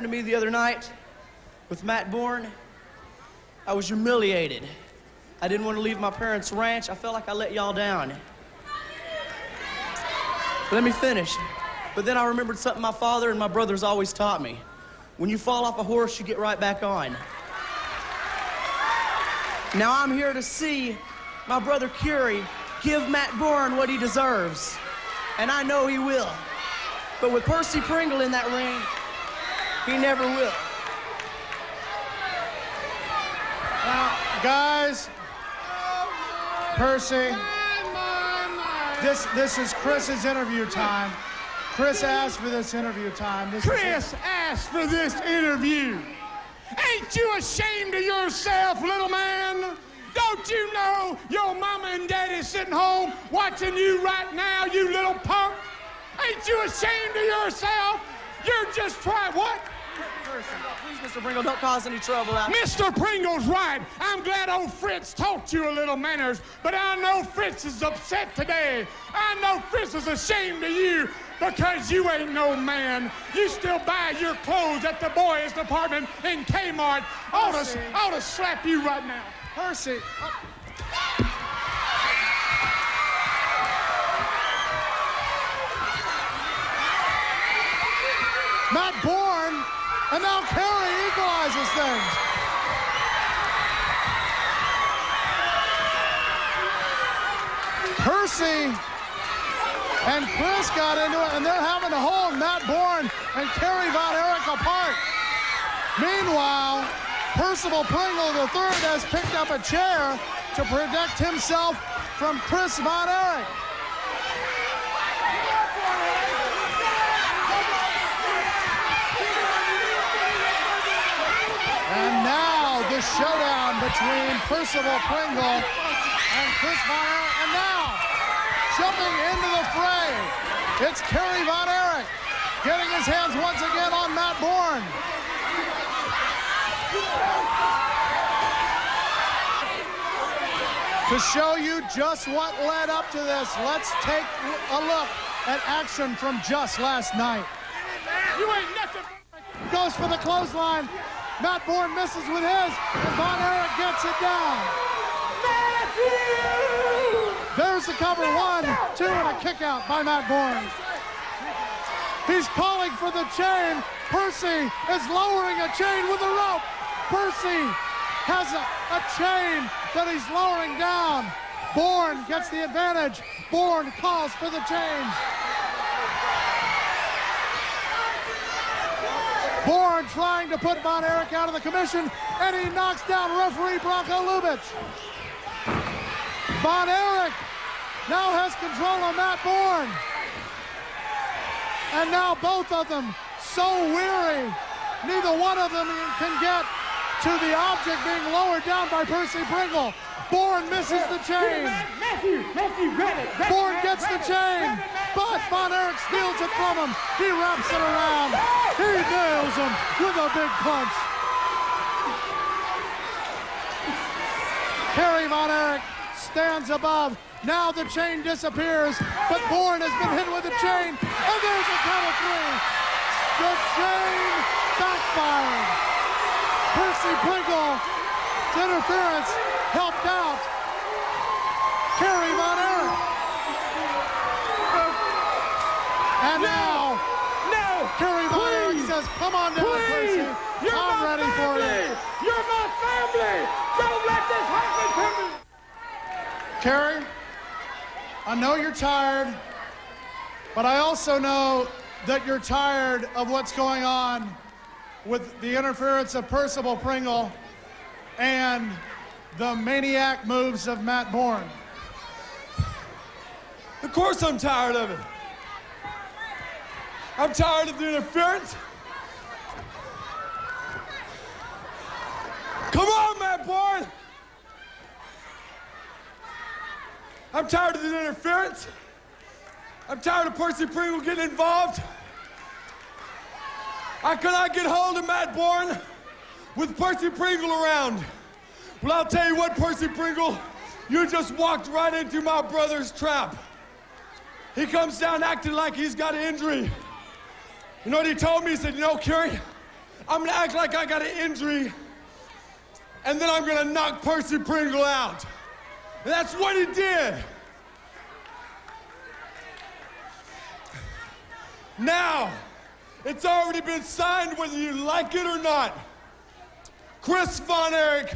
to me the other night with Matt Bourne, I was humiliated. I didn't want to leave my parents' ranch. I felt like I let y'all down. Let me finish. But then I remembered something my father and my brothers always taught me. When you fall off a horse, you get right back on. Now I'm here to see my brother Kerry give Matt Bourne what he deserves. And I know he will. But with Percy Pringle in that ring, he never will. Now, guys, Percy, this is Chris's interview time. Chris asked for this interview time. Chris asked for this interview. Ain't you ashamed of yourself, little man? Don't you know your mama and daddy sitting home watching you right now, you little punk? Ain't you ashamed of yourself? You're just trying what? Please, Mr. Pringle, don't cause any trouble out. Mr. Pringle's right. I'm glad old Fritz taught you a little manners, but I know Fritz is upset today. I know Fritz is ashamed of you because you ain't no man. You still buy your clothes at the boys' department in Kmart. I ought to slap you right now. Percy. Matt Bourne, and now Kerry equalizes things. Percy and Chris got into it, and they're having to hold Matt Bourne and Kerry Von Erich apart. Meanwhile, Percival Pringle III has picked up a chair to protect himself from Chris Von Erich. And now the showdown between Percival Pringle and Chris Von Erich. And now, jumping into the fray, it's Kerry Von Erich getting his hands once again on Matt Bourne. To show you just what led up to this, let's take a look at action from just last night. You ain't nothing. Goes for the clothesline. Matt Bourne misses with his, and Von Erich gets it down. There's the cover, 1, 2, and a kick out by Matt Bourne. He's calling for the chain. Percy is lowering a chain with a rope. Percy has a chain that he's lowering down. Bourne gets the advantage. Bourne calls for the change. Bourne trying to put Von Erich out of the commission, and he knocks down referee Branko Lubich. Von Erich now has control of Matt Bourne. And now both of them so weary, neither one of them can get to the object being lowered down by Percy Pringle. Bourne misses the chain. Bourne gets the chain, but Von Erich steals it from him. He wraps it around. He nails him with a big punch. Kerry Von Erich stands above. Now the chain disappears, but Bourne has been hit with the chain, and there's a count of 3. The chain backfired. Percy Pringle's interference helped out Kerry Von Erich. And now, Kerry Von Erich says, come on down, Percy. I'm ready for you. You're my family. Don't let this happen to me. Kerry, I know you're tired, but I also know that you're tired of what's going on with the interference of Percival Pringle and the maniac moves of Matt Bourne. Of course I'm tired of it. I'm tired of the interference. Come on, Matt Bourne. I'm tired of the interference. I'm tired of Percy Pringle getting involved. I cannot get hold of Matt Bourne with Percy Pringle around. Well, I'll tell you what, Percy Pringle, you just walked right into my brother's trap. He comes down acting like he's got an injury. You know what he told me? He said, you know, Kerry, I'm gonna act like I got an injury, and then I'm gonna knock Percy Pringle out. And that's what he did. Now, it's already been signed whether you like it or not. Chris Von Erich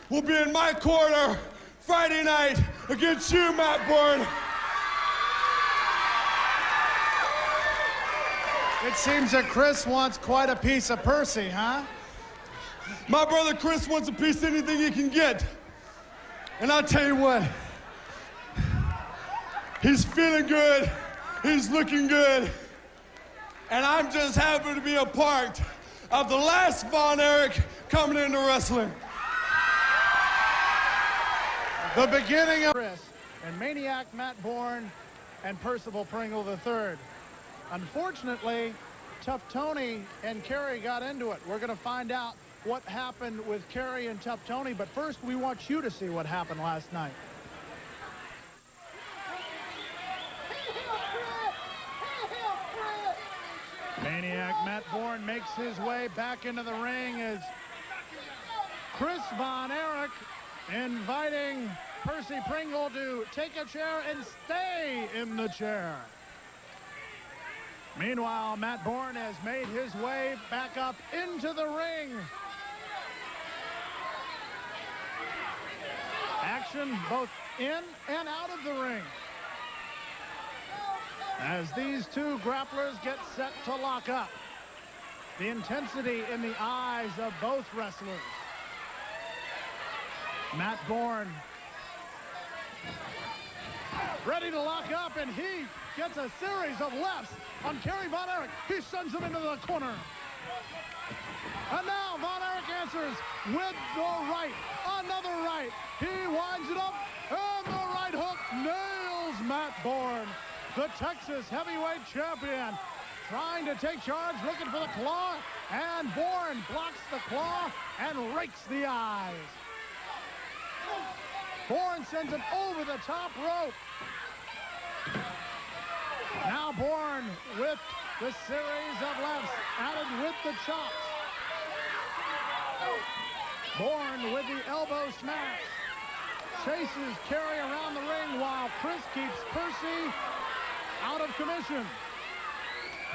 will be in my corner Friday night against you, Matt Bourne. It seems that Chris wants quite a piece of Percy, huh? My brother Chris wants a piece of anything he can get. And I'll tell you what, he's feeling good, he's looking good, and I'm just happy to be a part of the last Von Erich coming into wrestling. The beginning of Chris and Maniac Matt Bourne and Percival Pringle III. Unfortunately, Tough Tony and Kerry got into it. We're going to find out what happened with Kerry and Tough Tony, but first we want you to see what happened last night. Maniac Matt Bourne makes his way back into the ring as Chris Von Erich inviting Percy Pringle to take a chair and stay in the chair. Meanwhile, Matt Bourne has made his way back up into the ring. Action both in and out of the ring as these two grapplers get set to lock up. The intensity in the eyes of both wrestlers. Matt Bourne ready to lock up, and he gets a series of lefts on Kerry Von Erich. He sends him into the corner. And now Von Erich answers with the right. Another right. He winds it up, and the right hook nails Matt Bourne, the Texas heavyweight champion. Trying to take charge, looking for the claw, and Bourne blocks the claw and rakes the eyes. Bourne sends him over the top rope. Now Bourne with the series of lefts, added with the chops. Bourne with the elbow smash. Chases Kerry around the ring while Chris keeps Percy out of commission.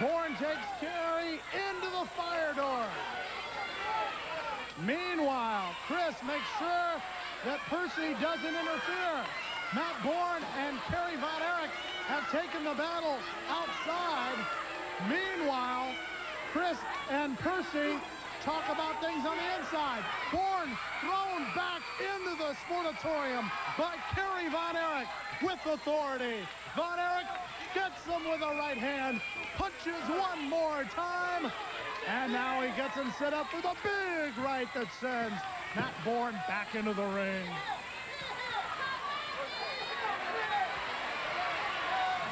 Bourne takes Kerry into the fire door. Meanwhile, Chris makes sure that Percy doesn't interfere. Matt Bourne and Kerry Von Erich have taken the battle outside. Meanwhile, Chris and Percy talk about things on the inside. Bourne thrown back into the sportatorium by Kerry Von Erich with authority. Von Erich gets him with a right hand, punches one more time, and now he gets him set up for the big right that sends Matt Bourne back into the ring.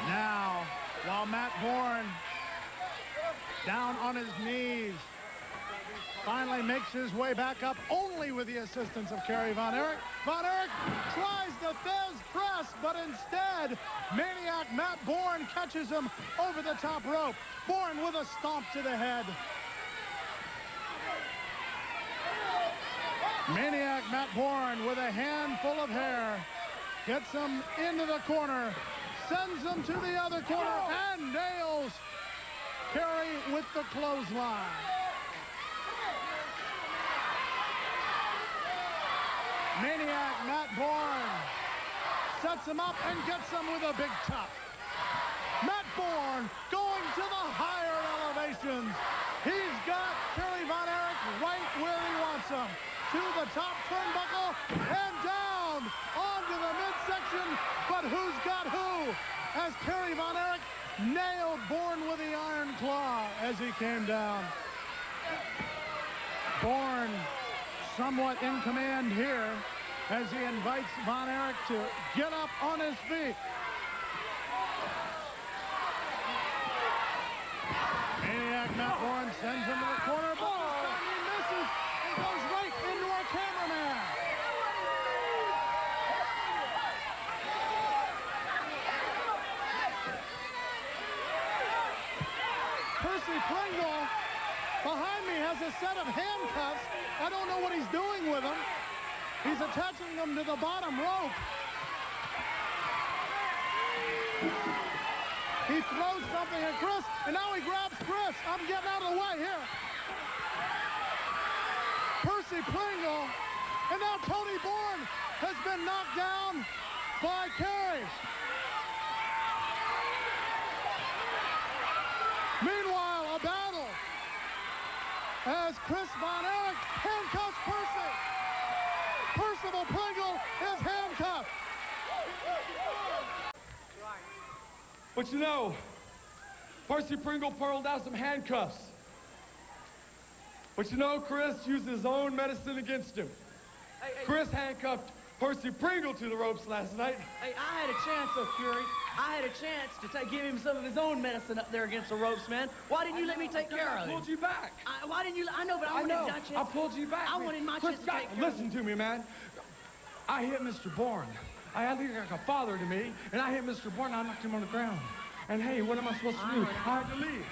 Now, while Matt Bourne, down on his knees, finally makes his way back up only with the assistance of Kerry Von Erich. Von Erich tries the Thesz press, but instead, Maniac Matt Bourne catches him over the top rope. Bourne with a stomp to the head. Maniac Matt Bourne with a handful of hair gets him into the corner, sends him to the other corner, and nails Kerry with the clothesline. Maniac Matt Bourne sets him up and gets him with a big chop. Matt Bourne going to the higher elevations. He's got Kerry Von Erich right where he wants him. To the top turnbuckle and down onto the midsection. But who's got who? As Kerry Von Erich nailed Bourne with the iron claw as he came down. Bourne somewhat in command here as he invites Von Erich to get up on his feet. Maniac Matt Bourne sends him to the corner, but this time he misses and goes right into our cameraman. Percy Pringle behind me has a set of handcuffs. I don't know what he's doing with them. He's attaching them to the bottom rope. He throws something at Chris, and now he grabs Chris. I'm getting out of the way here. Percy Pringle, and now Tony Bourne has been knocked down by Kerry. Meanwhile, a battle as Chris Von Erich handcuffs Percy. Percival Pringle is handcuffed. But you know, Percy Pringle pulled out some handcuffs. But you know, Chris used his own medicine against him. Chris handcuffed Percy Pringle to the ropes last night. Hey, I had a chance, though, Fury. I had a chance to give him some of his own medicine up there against the ropes, man. Why didn't you let me take care of him? I pulled you back. Why didn't you? I know, but I wanted my chance. I pulled you back. I wanted my Chris, chance to take care of him. listen to me, man. I hit Mr. Bourne. I think like a father to me, and I hit Mr. Bourne, and I knocked him on the ground. And hey, what am I supposed to do? I had to leave.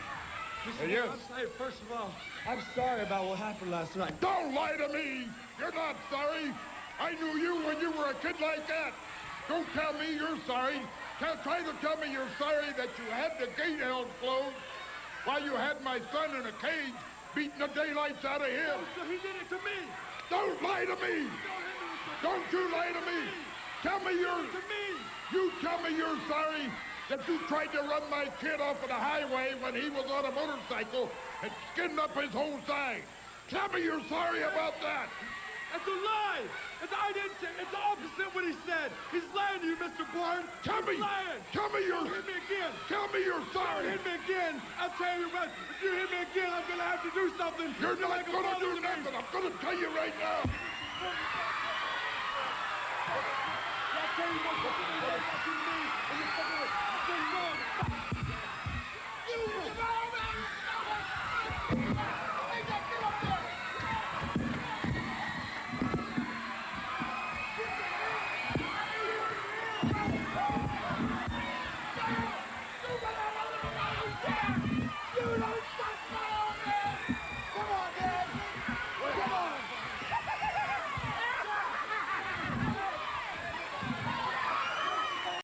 Yes. I'm sorry, first of all, I'm sorry about what happened last night. Don't lie to me. You're not sorry. I knew you when you were a kid like that. Don't tell me you're sorry. Try to tell me you're sorry that you had the gate held closed while you had my son in a cage beating the daylights out of him. So he did it to me. Don't lie to me. Don't you lie to me. Tell me you tell me you're sorry that you tried to run my kid off of the highway when he was on a motorcycle and skinned up his whole side. Tell me you're sorry about that. That's a lie. I didn't say. It's the opposite what he said. He's lying to you, Mr. Bourne. Tell me you're. Hit me again. Tell me you're sorry. Hit me again. I'll tell you what. If you hit me again, I'm gonna have to do something. You're not gonna do nothing. I'm gonna tell you right now. I'll tell you what you do to me, and you're fucking with